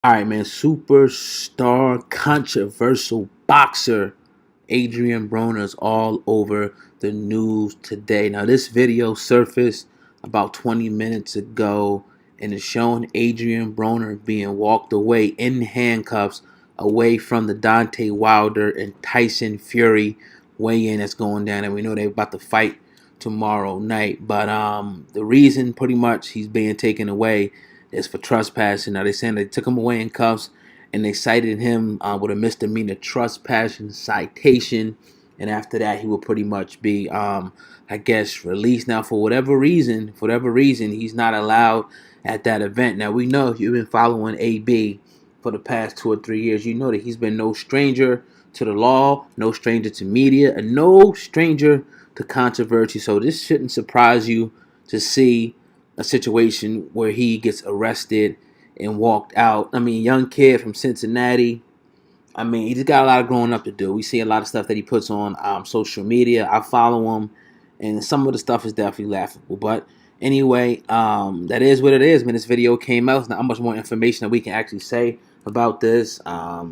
All right, man. Superstar, controversial boxer Adrien Broner is all over the news today. Now, this video surfaced about 20 minutes ago and it's showing Adrien Broner being walked away in handcuffs away from the Deontay Wilder and Tyson Fury weigh-in that's going down. And we know they're about to fight tomorrow night. But the reason pretty much he's being taken away is for trespassing. Now, they're saying they took him away in cuffs and they cited him with a misdemeanor trespassing citation. And after that, he will pretty much be, I guess, released. Now, for whatever reason, he's not allowed at that event. Now, we know if you've been following AB for the past 2 or 3 years, you know that he's been no stranger to the law, no stranger to media, and no stranger to controversy. So this shouldn't surprise you to see a situation where he gets arrested and walked out. I mean, young kid from Cincinnati. I mean, he just got a lot of growing up to do. We see a lot of stuff that he puts on social media. I follow him, and some of the stuff is definitely laughable. But anyway, that is what it is, man. This video came out. There's not much more information that we can actually say about this. Let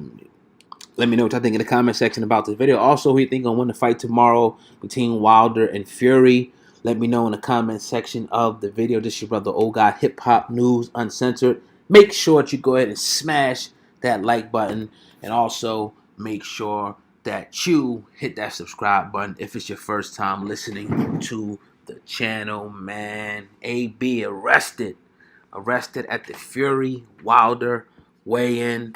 me know what y'all think in the comment section about this video. Also, who you think gonna win the fight tomorrow between Wilder and Fury? Let me know in the comment section of the video. This is your brother Old Guy Hip Hop News Uncensored. Make sure that you go ahead and smash that like button, and also make sure that you hit that subscribe button if it's your first time listening to the channel, man. AB arrested at the Fury Wilder weigh-in.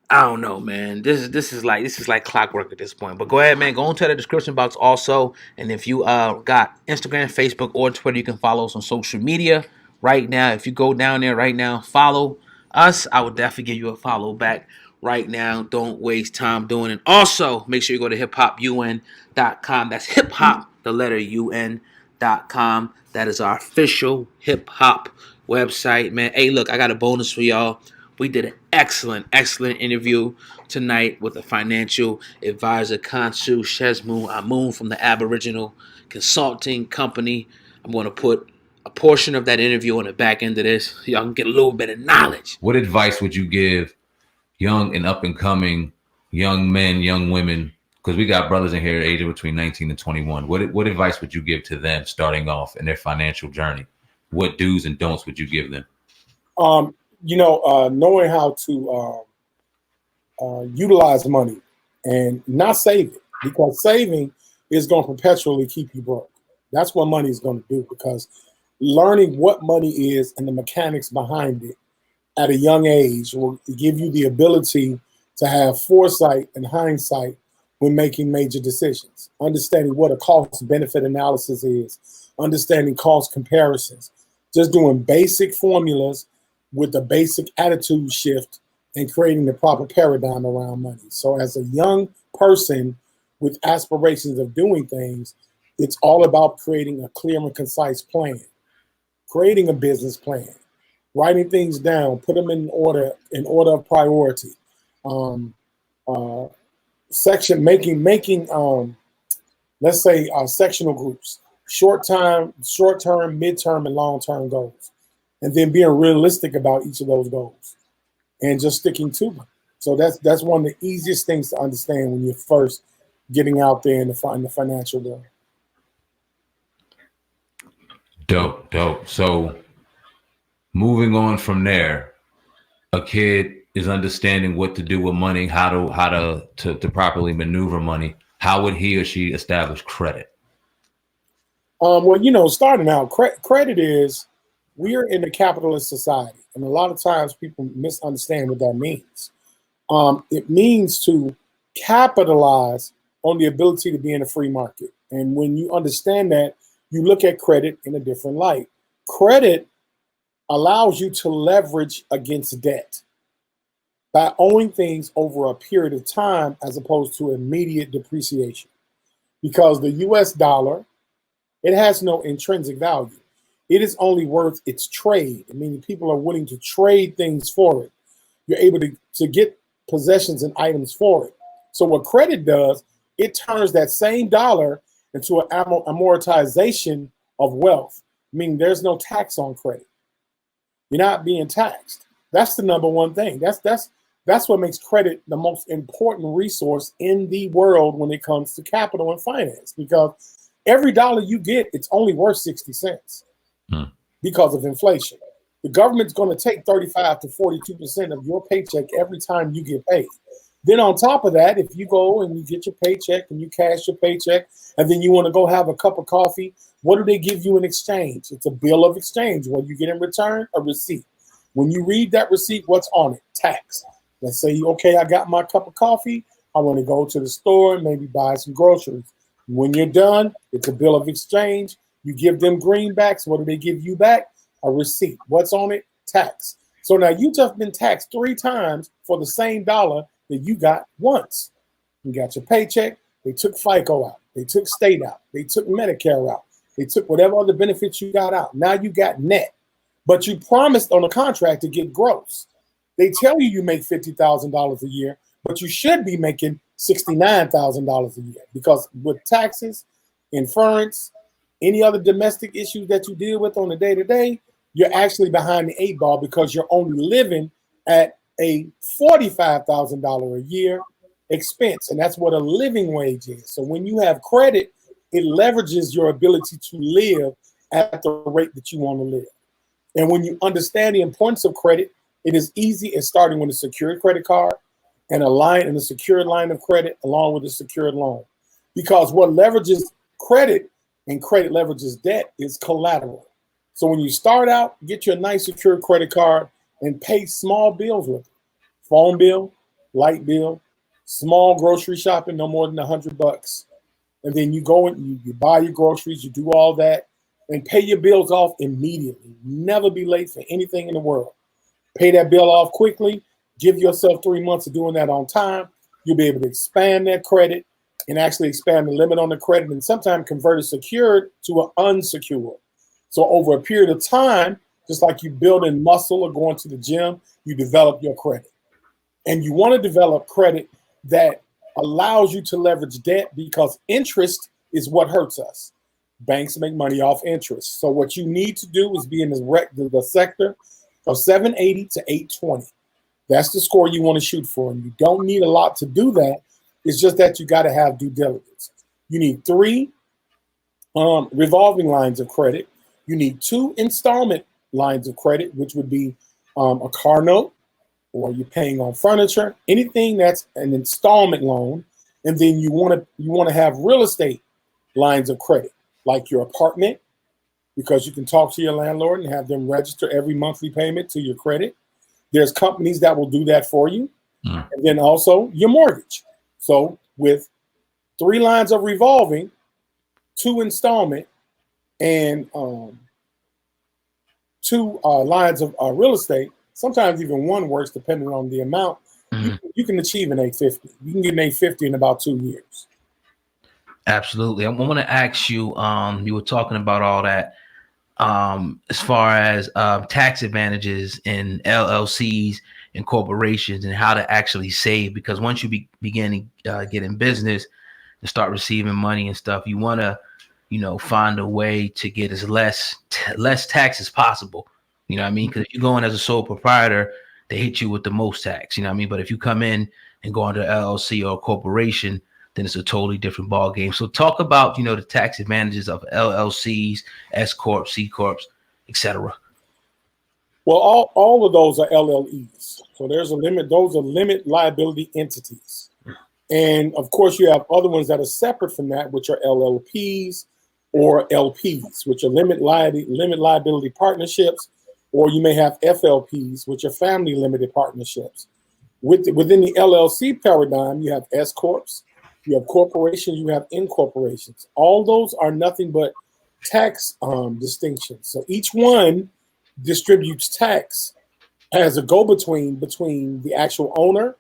I don't know, man. This is like clockwork at this point. But go ahead, man. Go into the description box also, and if you got Instagram, Facebook, or Twitter, you can follow us on social media right now. If you go down there right now, follow us. I would definitely give you a follow back right now. Don't waste time doing it. Also, make sure you go to hiphopun.com. That's hip hop, the letter UN.com. That is our official hip hop website, man. Hey, look, I got a bonus for y'all. We did an excellent interview tonight with a financial advisor, Kansu Shesmu Amun from the Aboriginal Consulting Company. I'm going to put a portion of that interview on the back end of this so y'all can get a little bit of knowledge. What advice would you give young and up and coming young men, young women? Because we got brothers in here aged between 19 and 21. What advice would you give to them starting off in their financial journey? What do's and don'ts would you give them? Knowing how to utilize money and not save it, because saving is going to perpetually keep you broke. That's what money is going to do, because learning what money is and the mechanics behind it at a young age will give you the ability to have foresight and hindsight when making major decisions, understanding what a cost-benefit analysis is, understanding cost comparisons, just doing basic formulas with a basic attitude shift and creating the proper paradigm around money. So as a young person with aspirations of doing things, it's all about creating a clear and concise plan, creating a business plan, writing things down, put them in order of priority. Section making let's say sectional groups, short-term, midterm, and long-term goals, and then being realistic about each of those goals and just sticking to them. So that's one of the easiest things to understand when you're first getting out there in the financial world. Dope. So moving on from there, a kid is understanding what to do with money, how to properly maneuver money. How would he or she establish credit? Starting out, credit is, we are in a capitalist society, and a lot of times people misunderstand what that means. It means to capitalize on the ability to be in a free market. And when you understand that, you look at credit in a different light. Credit allows you to leverage against debt by owning things over a period of time as opposed to immediate depreciation. Because the US dollar, it has no intrinsic value. It is only worth its trade, meaning people are willing to trade things for it. You're able to get possessions and items for it. So what credit does, it turns that same dollar into an amortization of wealth, meaning there's no tax on credit. You're not being taxed. That's the number one thing. That's what makes credit the most important resource in the world when it comes to capital and finance, because every dollar you get, it's only worth 60 cents because of inflation. The government's going to take 35 to 42% of your paycheck every time you get paid. Then on top of that, if you go and you get your paycheck and you cash your paycheck, and then you want to go have a cup of coffee, what do they give you in exchange? It's a bill of exchange. What do you get in return? A receipt. When you read that receipt, what's on it? Tax. Let's say, okay, I got my cup of coffee. I want to go to the store and maybe buy some groceries. When you're done, it's a bill of exchange. You give them greenbacks. What do they give you back? A receipt. What's on it? Tax. So now you just been taxed 3 times for the same dollar that you got once. You got your paycheck. They took FICO out. They took state out. They took Medicare out. They took whatever other benefits you got out. Now you got net. But you promised on a contract to get gross. They tell you make $50,000 a year, but you should be making $69,000 a year, because with taxes, insurance, any other domestic issues that you deal with on a day-to-day, you're actually behind the 8 ball, because you're only living at a $45,000 a year expense, and that's what a living wage is. So when you have credit, it leverages your ability to live at the rate that you want to live. And when you understand the importance of credit, it is easy as starting with a secured credit card and a secured line of credit along with a secured loan. Because what leverages credit and credit leverages debt is collateral. So when you start out, get you a nice secured credit card and pay small bills with it. Phone bill, light bill, small grocery shopping, no more than $100. And then you go and you buy your groceries, you do all that, and pay your bills off immediately. Never be late for anything in the world. Pay that bill off quickly. Give yourself 3 months of doing that on time. You'll be able to expand that credit and actually expand the limit on the credit, and sometimes convert a secured to an unsecured. So over a period of time, just like you building muscle or going to the gym, you develop your credit. And you want to develop credit that allows you to leverage debt, because interest is what hurts us. Banks make money off interest. So what you need to do is be in the sector of 780 to 820. That's the score you want to shoot for. And you don't need a lot to do that. It's just that you got to have due diligence. You need 3 revolving lines of credit. You need 2 installment lines of credit, which would be a car note, or you're paying on furniture, anything that's an installment loan. And then you want to have real estate lines of credit, like your apartment, because you can talk to your landlord and have them register every monthly payment to your credit. There's companies that will do that for you. And then also your mortgage. So with 3 lines of revolving, 2 installment, and 2 lines of real estate, sometimes even 1 works depending on the amount, you can achieve an 850. You can get an 850 in about 2 years. Absolutely. I want to ask you, you were talking about all that as far as tax advantages in LLCs and corporations and how to actually save, because once you begin to get in business and start receiving money and stuff, you want to, find a way to get as less tax as possible. You know what I mean? Because if you go in as a sole proprietor, they hit you with the most tax. You know what I mean? But if you come in and go under LLC or a corporation, then it's a totally different ball game. So talk about, the tax advantages of LLCs, S corps, C corps, etc. Well, all of those are LLEs. So there's a limit. Those are limit liability entities. And of course, you have other ones that are separate from that, which are LLPs or LPs, which are limit liability partnerships, or you may have FLPs, which are family limited partnerships. Within the LLC paradigm, you have S corps, you have corporations, you have incorporations. All those are nothing but tax distinctions. So each one distributes tax as a go-between between the actual owner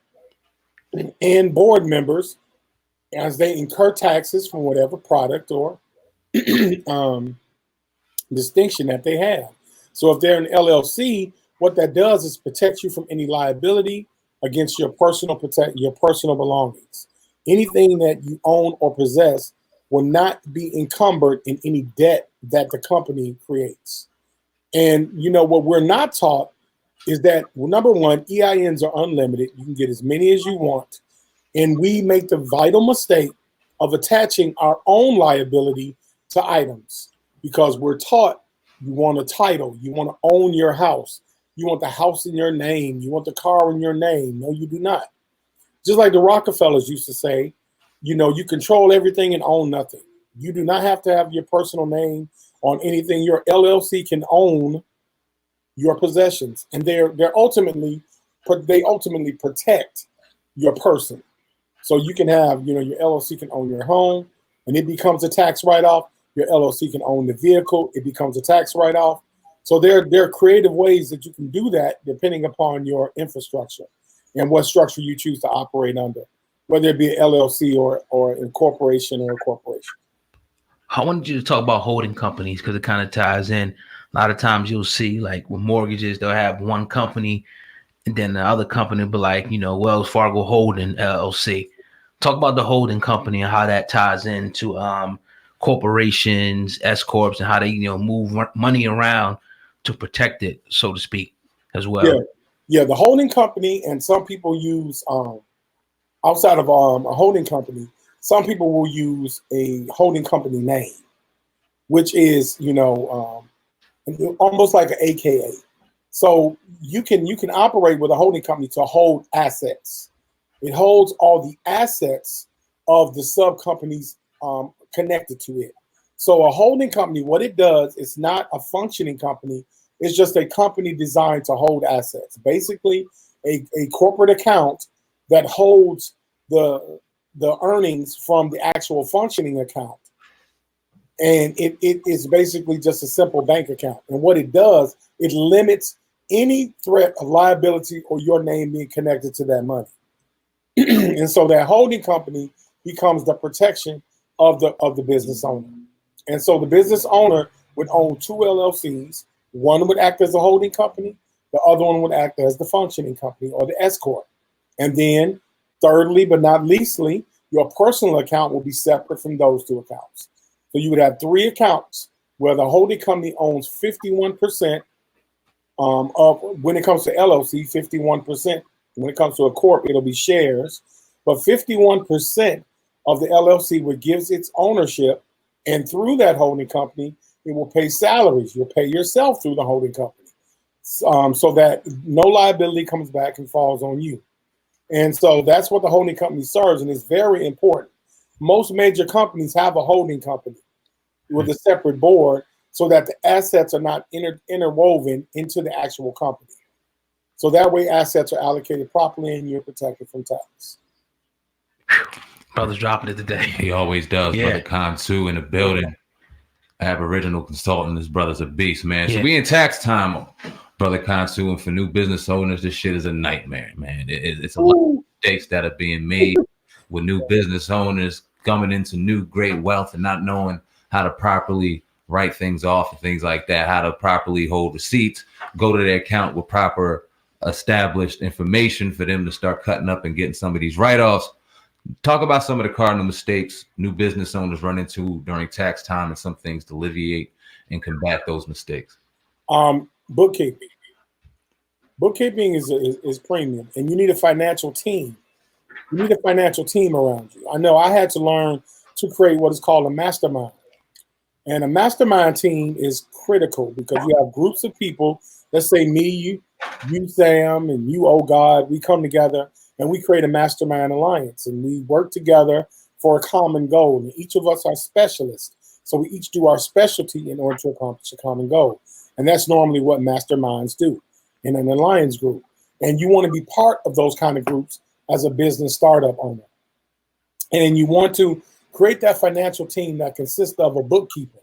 and board members as they incur taxes from whatever product or distinction that they have. So if they're an LLC, what that does is protect you from any liability against your personal belongings. Anything that you own or possess will not be encumbered in any debt that the company creates. And what we're not taught is that, well, number one, EINs are unlimited. You can get as many as you want. And we make the vital mistake of attaching our own liability to items because we're taught you want a title, you want to own your house, you want the house in your name, you want the car in your name. No, you do not. Just like the Rockefellers used to say, you know, you control everything and own nothing. You do not have to have your personal name on anything. Your LLC can own your possessions, and they ultimately protect your person. So you can have, you know, your LLC can own your home, and it becomes a tax write-off. Your LLC can own the vehicle; it becomes a tax write-off. So there are creative ways that you can do that depending upon your infrastructure and what structure you choose to operate under, whether it be an LLC or a corporation or a corporation. I wanted you to talk about holding companies because it kind of ties in. A lot of times you'll see, like with mortgages, they'll have one company and then the other company will be like, you know, Wells Fargo Holding LLC. Talk about the holding company and how that ties into corporations, S corps, and how they, you know, move money around to protect it, so to speak, as well. Yeah. The holding company, and some people use outside of a holding company, some people will use a holding company name, which is, you know, almost like an AKA. So you can operate with a holding company to hold assets. It holds all the assets of the sub companies connected to it. So a holding company, what it does, it's not a functioning company. It's just a company designed to hold assets. Basically, a corporate account that holds the earnings from the actual functioning account. And it is basically just a simple bank account. And what it does, it limits any threat of liability or your name being connected to that money. And so that holding company becomes the protection of the business owner. And so the business owner would own two LLCs. One would act as a holding company. The other one would act as the functioning company or the S corp. And then thirdly, but not leastly, your personal account will be separate from those two accounts. So you would have three accounts where the holding company owns 51% of, when it comes to LLC, 51%. When it comes to a corp, it'll be shares. But 51% of the LLC would gives its ownership, and through that holding company, it will pay salaries. You'll pay yourself through the holding company, so that no liability comes back and falls on you. And so that's what the holding company serves, and it's very important. Most major companies have a holding company with a separate board so that the assets are not interwoven into the actual company. So that way assets are allocated properly and you're protected from tax. Brother's dropping it today. He always does. Yeah. Brother Kansu in the building. Aboriginal consultant. This brother's a beast, man. Yeah. So we in tax time, Brother Kansu, and for new business owners, this shit is a nightmare, man. It's a lot of mistakes that are being made with new business owners coming into new great wealth and not knowing how to properly write things off and things like that, how to properly hold receipts, go to their account with proper established information for them to start cutting up and getting some of these write-offs. Talk about some of the cardinal mistakes new business owners run into during tax time and some things to alleviate and combat those mistakes. Bookkeeping. Bookkeeping is premium, and you need a financial team. You need a financial team around you. I know I had to learn to create what is called a mastermind. And a mastermind team is critical because you have groups of people, let's say me, you, Sam, and you, oh God, we come together and we create a mastermind alliance and we work together for a common goal. And each of us are specialists. So we each do our specialty in order to accomplish a common goal. And that's normally what masterminds do in an alliance group. And you want to be part of those kind of groups as a business startup owner. And you want to create that financial team that consists of a bookkeeper,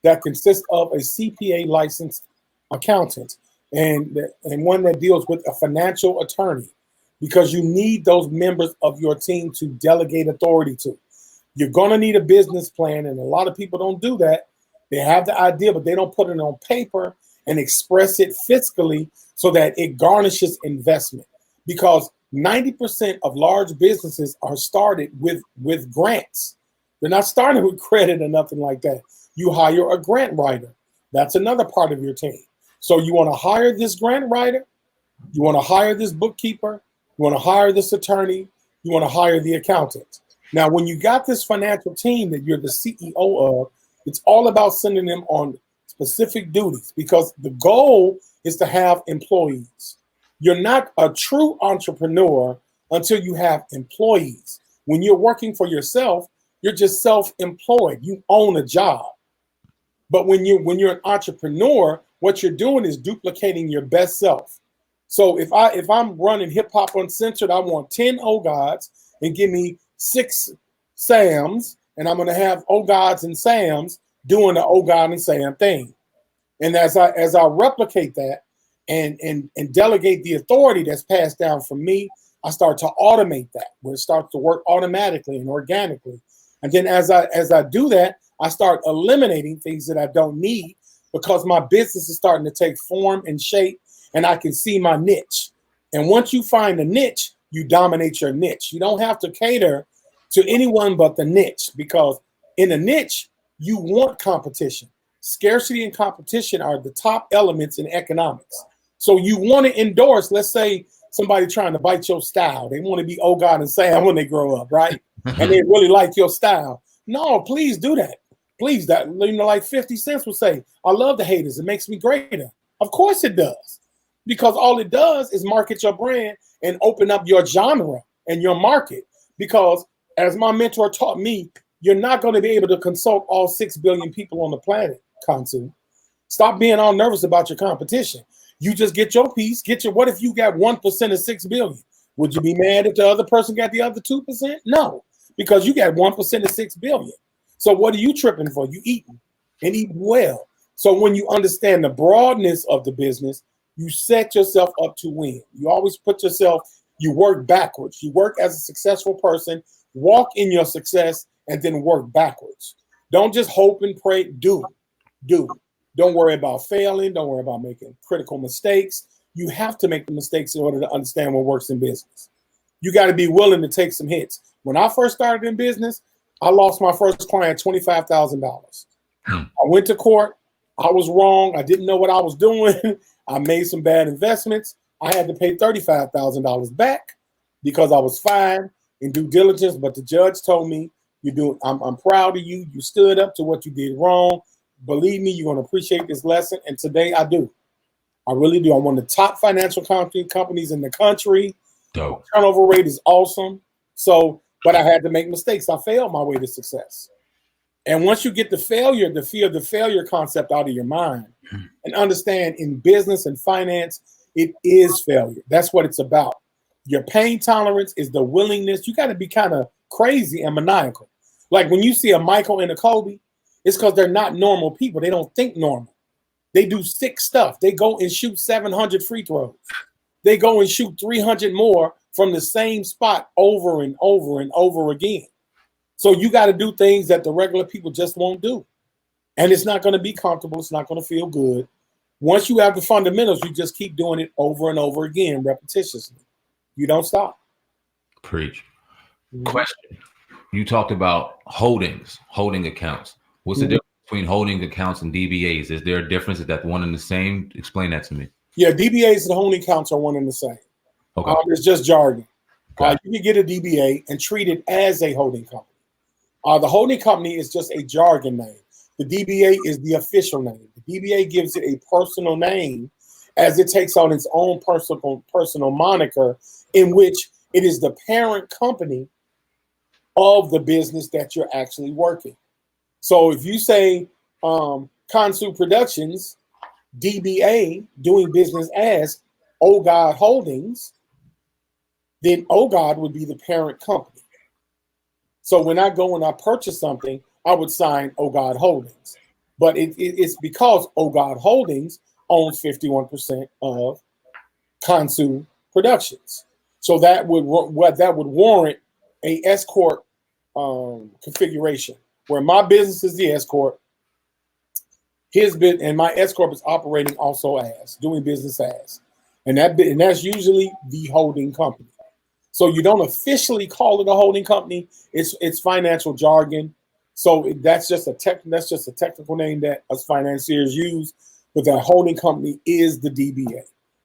that consists of a CPA licensed accountant, and one that deals with a financial attorney, because you need those members of your team to delegate authority to. You're going to need a business plan, and a lot of people don't do that. They have the idea, but they don't put it on paper and express it fiscally so that it garnishes investment, because 90% of large businesses are started with grants. They're not starting with credit or nothing like that. You hire a grant writer. That's another part of your team. So you want to hire this grant writer, You want to hire this bookkeeper, you want to hire this attorney, you want to hire the accountant. Now, when you got this financial team that you're the CEO of, it's all about sending them on specific duties because the goal is to have employees. You're not a true entrepreneur until you have employees. When you're working for yourself, you're just self-employed. You own a job. But when you're an entrepreneur, what you're doing is duplicating your best self. So if I'm running Hip Hop Uncensored, I want 10 O-Gods and give me 6 Sams, and I'm going to have O-Gods and Sams doing the O-God and Sam thing. And as I replicate that and delegate the authority that's passed down from me, I start to automate that, where it starts to work automatically and organically. And then as I do that, I start eliminating things that I don't need because my business is starting to take form and shape, and I can see my niche. And once you find a niche, you dominate your niche. You don't have to cater to anyone but the niche, because in a niche, you want competition. Scarcity and competition are the top elements in economics. So you want to endorse, let's say somebody trying to bite your style. They want to be O-God and Sam when they grow up, right? And they really like your style. No, please do that. Please, that, you know, like 50 Cent would say, I love the haters. It makes me greater. Of course it does. Because all it does is market your brand and open up your genre and your market. Because as my mentor taught me, you're not going to be able to consult all 6 billion people on the planet, Kansu. Stop being all nervous about your competition. You just get your piece, what if you got 1% of 6 billion? Would you be mad if the other person got the other 2%? No, because you got 1% of 6 billion. So what are you tripping for? You eating and eating well. So when you understand the broadness of the business, you set yourself up to win. You always put yourself, you work backwards. You work as a successful person, walk in your success, and then work backwards. Don't just hope and pray, do. Don't worry about failing. Don't worry about making critical mistakes. You have to make the mistakes in order to understand what works in business. You got to be willing to take some hits. When I first started in business, I lost my first client $25,000. I went to court. I was wrong. I didn't know what I was doing. I made some bad investments. I had to pay $35,000 back because I was fined in due diligence. But the judge told me, I'm proud of you. You stood up to what you did wrong. Believe me, you're going to appreciate this lesson. And today I do. I really do. I'm one of the top financial companies in the country. Dope. Turnover rate is awesome. So, but I had to make mistakes. I failed my way to success. And once you get the fear of the failure concept out of your mind and understand in business and finance, it is failure. That's what it's about. Your pain tolerance is the willingness. You got to be kind of crazy and maniacal. Like when you see a Michael and a Kobe, it's because they're not normal people. They don't think normal. They do sick stuff. They go and shoot 700 free throws. They go and shoot 300 more from the same spot over and over and over again. So you got to do things that the regular people just won't do. And it's not going to be comfortable. It's not going to feel good. Once you have the fundamentals, you just keep doing it over and over again, repetitiously. You don't stop. Preach. Question. You talked about holding accounts. What's the difference between holding accounts and DBAs? Is there a difference? Is that one and the same? Explain that to me. Yeah, DBAs and holding accounts are one and the same. Okay. It's just jargon. You can get a DBA and treat it as a holding company. The holding company is just a jargon name. The DBA is the official name. The DBA gives it a personal name as it takes on its own personal moniker in which it is the parent company of the business that you're actually working. So if you say Kansu Productions, DBA, doing business as O-God Holdings, then O-God would be the parent company. So when I go and I purchase something, I would sign O-God Holdings. But it's because O-God Holdings owns 51% of Kansu Productions. So that would warrant a S corp configuration where my business is the S corp, his bit, and my S corp is operating also as doing business as, and that's usually the holding company. So you don't officially call it a holding company. It's financial jargon. So that's just a technical name that us financiers use. But that holding company is the DBA.